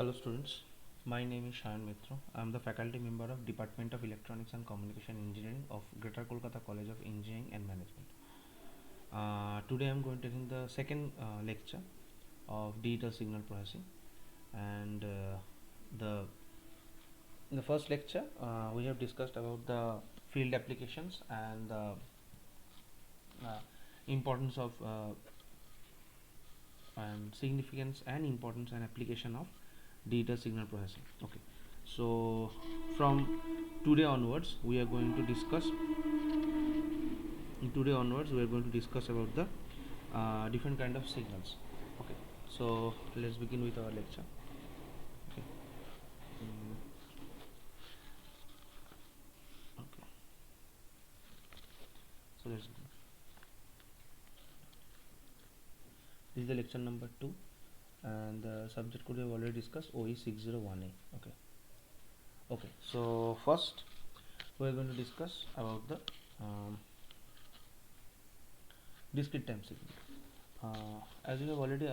Hello students, my name is Shayan Mitra. I am the faculty member of Department of Electronics and Communication Engineering of Greater Kolkata College of Engineering and Management. Today I am going to take the second lecture of digital signal processing, and the in the first lecture we have discussed about the field applications and the importance of and significance and importance and application of digital signal processing. Okay, so from today onwards we are going to discuss about the different kind of signals. Okay, so let's begin with our lecture. Okay. Mm, okay, so let's begin. This is the lecture number 2, and the subject could have already discussed OE601A. Okay, so first we are going to discuss about the um, discrete time signal. As we have already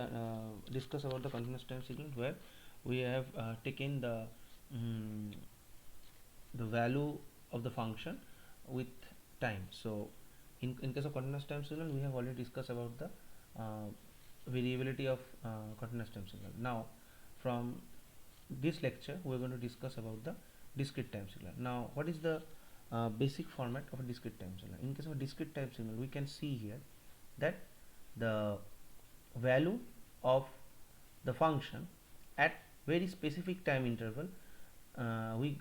discussed about the continuous time signal, where we have taken mm, the value of the function with time. So in case of continuous time signal, we have already discussed about the variability of continuous time signal. Now from this lecture we are going to discuss about the discrete time signal. Now what is the basic format of a discrete time signal? In case of a discrete time signal, we can see here that the value of the function at very specific time interval, we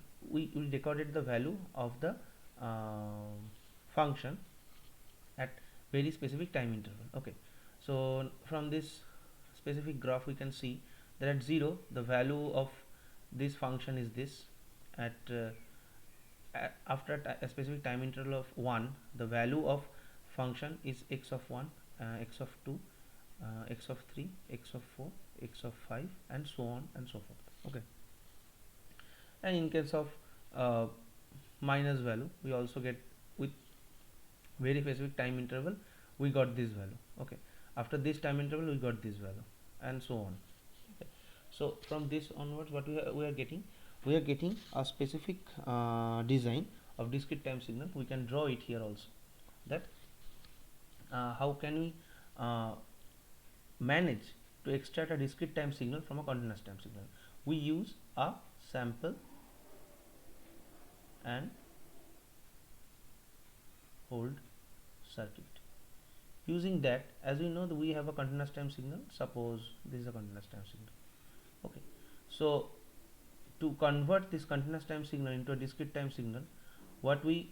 recorded the value of the function at very specific time interval. Okay, so from this specific graph we can see that at 0 the value of this function is this. At after a specific time interval of 1, the value of function is x of 1, x of 2, x of 3, x of 4, x of 5, and so on and so forth. Okay, and in case of minus value, we also get with very specific time interval we got this value. Okay, after this time interval we got this value, and so on. Okay, so from this onwards what we are getting, we are getting a specific design of discrete time signal. We can draw it here also, that how can we manage to extract a discrete time signal from a continuous time signal. We use a sample and hold circuit. Using that, as we know that we have a continuous time signal, suppose this is a continuous time signal. Okay, so to convert this continuous time signal into a discrete time signal, what we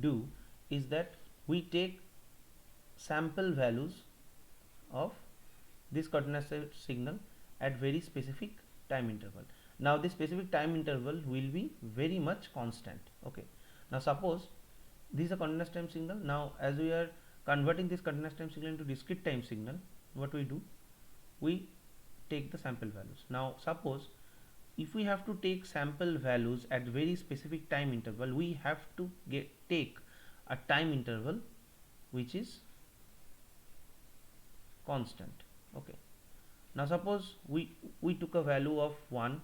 do is that we take sample values of this continuous signal at very specific time interval. Now this specific time interval will be very much constant. Okay, now suppose this is a continuous time signal. Now as we are converting this continuous time signal into discrete time signal, what we do, we take the sample values. Now suppose if we have to take sample values at very specific time interval, we have to take a time interval which is constant. Okay, now suppose we took a value of 1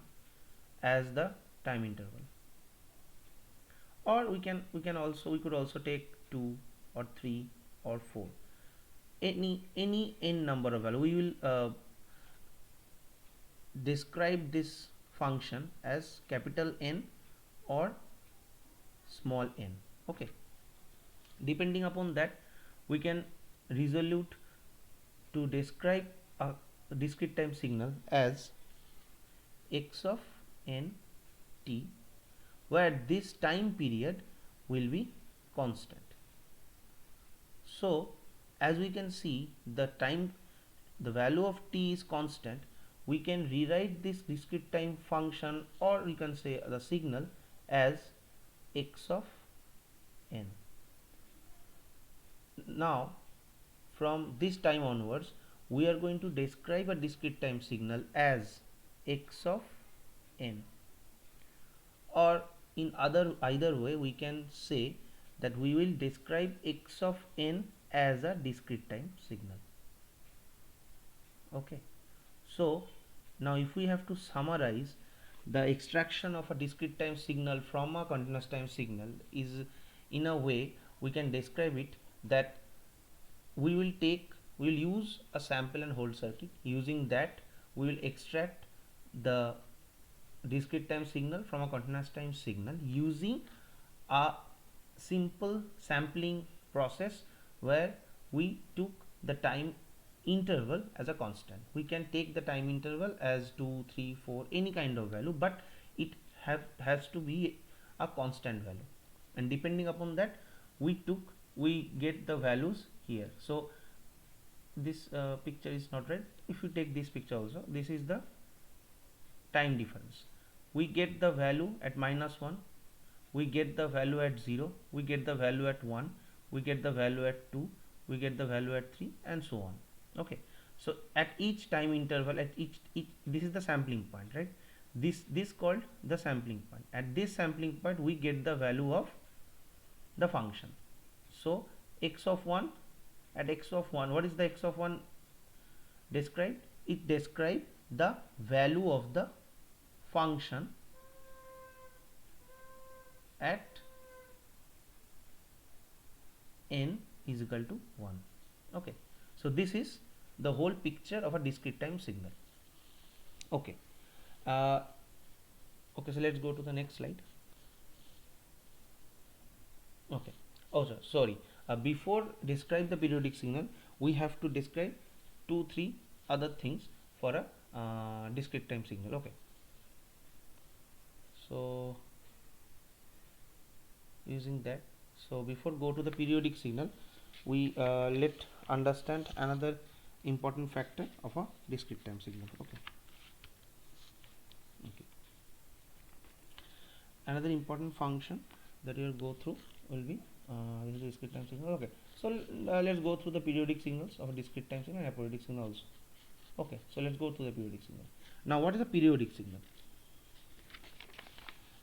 as the time interval, or we could also take 2 or 3 or 4, any n number of value. We will describe this function as capital N or small n. Okay, depending upon that we can resolute to describe a discrete time signal as x of n t, where this time period will be constant. So as we can see, the value of t is constant. We can rewrite this discrete time function, or we can say the signal, as x of n. Now from this time onwards we are going to describe a discrete time signal as x of n, or in either way we can say that we will describe x of n as a discrete time signal. Okay, so Now if we have to summarize, the extraction of a discrete time signal from a continuous time signal is, in a way we can describe it, that we will use a sample and hold circuit. Using that we will extract the discrete time signal from a continuous time signal using a simple sampling process, where we took the time interval as a constant. We can take the time interval as 2, 3, 4, any kind of value, but it has to be a constant value, and depending upon that we get the values here. So this picture is not right. If you take this picture also, this is the time difference. We get the value at -1, we get the value at 0, we get the value at 1, we get the value at 2, we get the value at 3, and so on. Okay, so at each time interval, at each this is the sampling point, right? This called the sampling point. At this sampling point we get the value of the function. So x of 1, at x of 1, what is the x of 1 described? It describes the value of the function at n is equal to 1. Okay, so this is the whole picture of a discrete time signal. Okay, okay, so let's go to the next slide. Okay, oh sorry, before describe the periodic signal, we have to describe 2-3 other things for a discrete time signal. Okay, so using that, so before go to the periodic signal, we let understand another important factor of a discrete time signal. Okay, another important function that you will go through will be this is discrete time signal. Okay, so let's go through the periodic signals of a discrete time signal and aperiodic signal also. Okay, so let's go to the periodic signal. Now what is a periodic signal?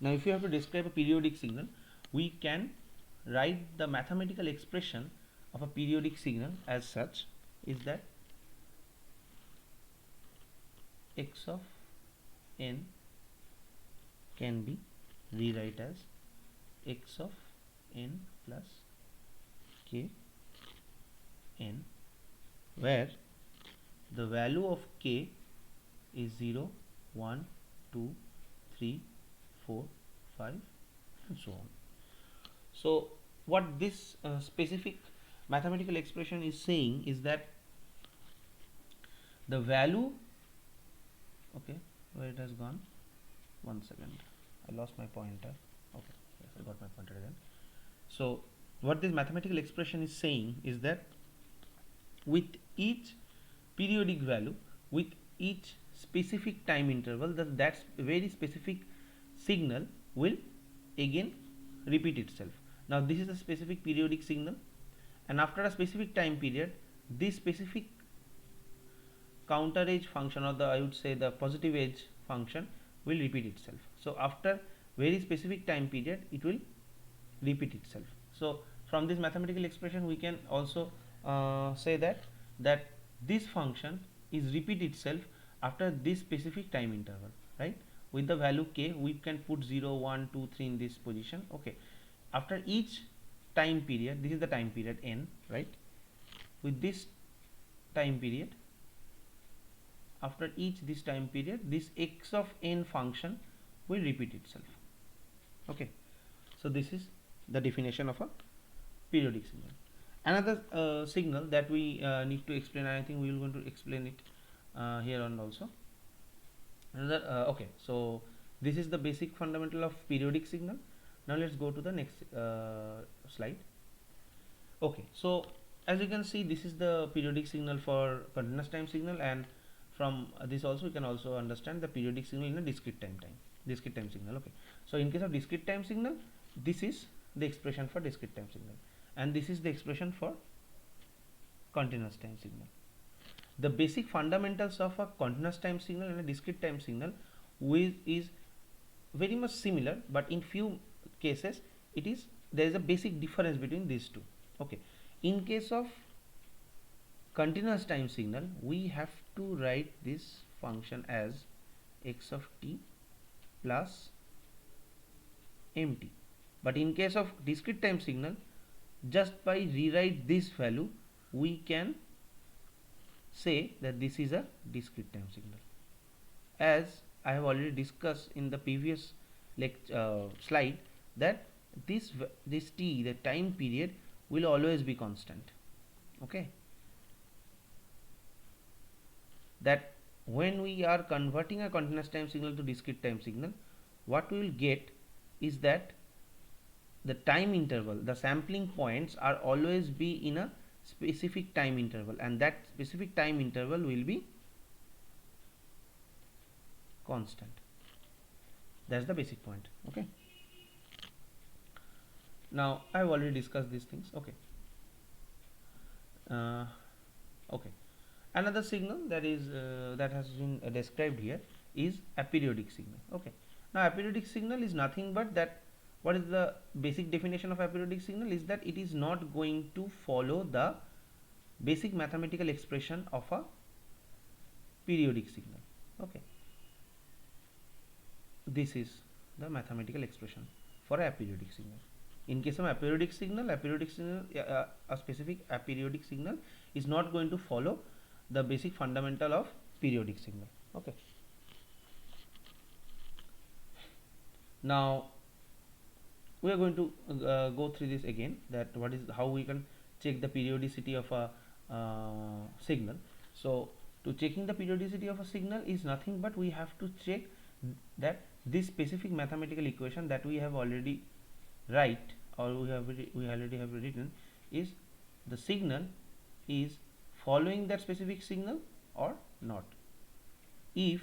Now if you have to describe a periodic signal, we can write the mathematical expression of a periodic signal as such, is that x of n can be rewrite as x of n plus k n, where the value of k is 0, 1, 2, 3, 4, 5, and so on. So what this specific mathematical expression is saying is that the value, okay, where it has gone, 1 second, I lost my pointer. Okay, yes, I got my pointer again. So what this mathematical expression is saying is that with each periodic value, with each specific time interval, that very specific signal will again repeat itself. Now this is a specific periodic signal, and after a specific time period, this specific counter edge function, or the I would say the positive edge function, will repeat itself. So after very specific time period, it will repeat itself. So from this mathematical expression we can also say that this function is repeat itself after this specific time interval, right? With the value k, we can put 0, 1, 2, 3 in this position. Okay, after each time period, this is the time period n, right? With this time period, after each this time period, this x of n function will repeat itself. Okay, so this is the definition of a periodic signal. Another signal that we need to explain, and I think we will going to explain it here on also. Another okay, so this is the basic fundamental of periodic signal. Now let's go to the next slide. Okay, so as you can see, this is the periodic signal for continuous time signal, and from this also you can also understand the periodic signal in a discrete time signal. Okay, so in case of discrete time signal, this is the expression for discrete time signal, and this is the expression for continuous time signal. The basic fundamentals of a continuous time signal and a discrete time signal is very much similar, but in few cases there is a basic difference between these two. Okay, in case of continuous time signal, we have to write this function as x of t plus mt. But in case of discrete time signal, just by rewrite this value, we can say that this is a discrete time signal. As I have already discussed in the previous slide, that this t, the time period, will always be constant. Okay, that when we are converting a continuous time signal to discrete time signal, what we will get is that the time interval, the sampling points are always be in a specific time interval, and that specific time interval will be constant. That's the basic point. Okay, now I have already discussed these things. Okay, okay, another signal that is that has been described here is aperiodic signal. Okay, now aperiodic signal is nothing but that. What is the basic definition of aperiodic signal? Is that it is not going to follow the basic mathematical expression of a periodic signal. Okay, this is the mathematical expression for a aperiodic signal. In case of aperiodic signal, a specific aperiodic signal is not going to follow the basic fundamental of periodic signal. Okay, now we are going to go through this again, that what is how we can check the periodicity of a signal. So to checking the periodicity of a signal is nothing but we have to check that this specific mathematical equation that we have already write, or we already have written, is the signal is following that specific signal or not. If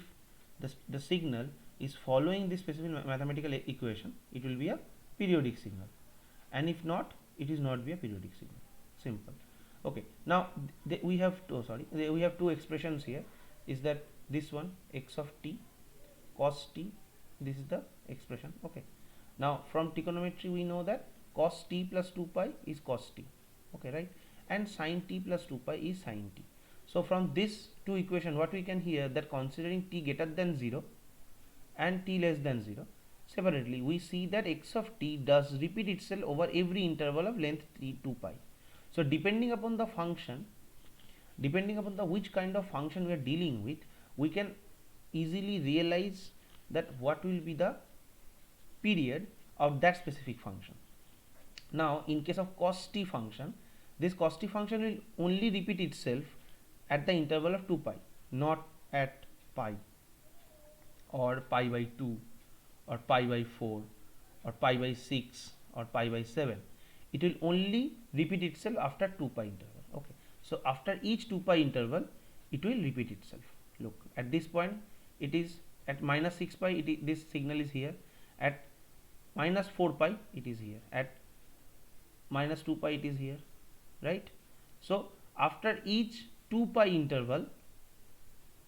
the signal is following this specific mathematical equation, it will be a periodic signal, and if not, it is not be a periodic signal. Simple. Okay, now we have we have two expressions here. Is that this one, x of t cos t, this is the expression. Okay, now from trigonometry we know that cos t plus 2 pi is cos t. Okay, right, and sin t plus 2 pi is sin t. So from this two equation, what we can hear, that considering t greater than 0 and t less than 0, separately we see that x of t does repeat itself over every interval of length 2 pi. So depending upon the function, depending upon the which kind of function we are dealing with, we can easily realize that what will be the period of that specific function. Now in case of cos t function, this cos t function will only repeat itself at the interval of 2 pi, not at pi or pi by 2 or pi by 4 or pi by 6 or pi by 7. It will only repeat itself after 2 pi interval. Okay, so after each 2 pi interval it will repeat itself. Look, at this point it is at minus 6 pi, this signal is here. At minus 4 pi it is here. At minus 2 pi it is here, right? So after each 2 pi interval,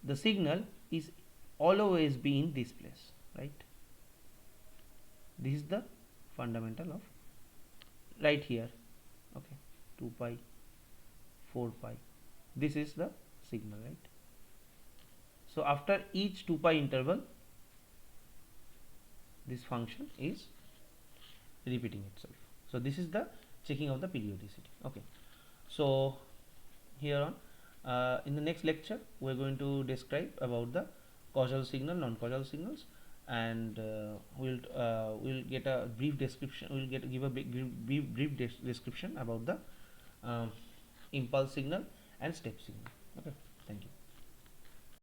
the signal is always be in this place, right? This is the fundamental of right here. Okay, 2 pi, 4 pi, this is the signal, right? So after each 2 pi interval, this function is repeating itself. So this is the checking of the periodicity. Okay, so here on in the next lecture we are going to describe about the causal signal, non-causal signals, and we'll get a brief description. We'll give a brief description about the impulse signal and step signal. Okay, thank you.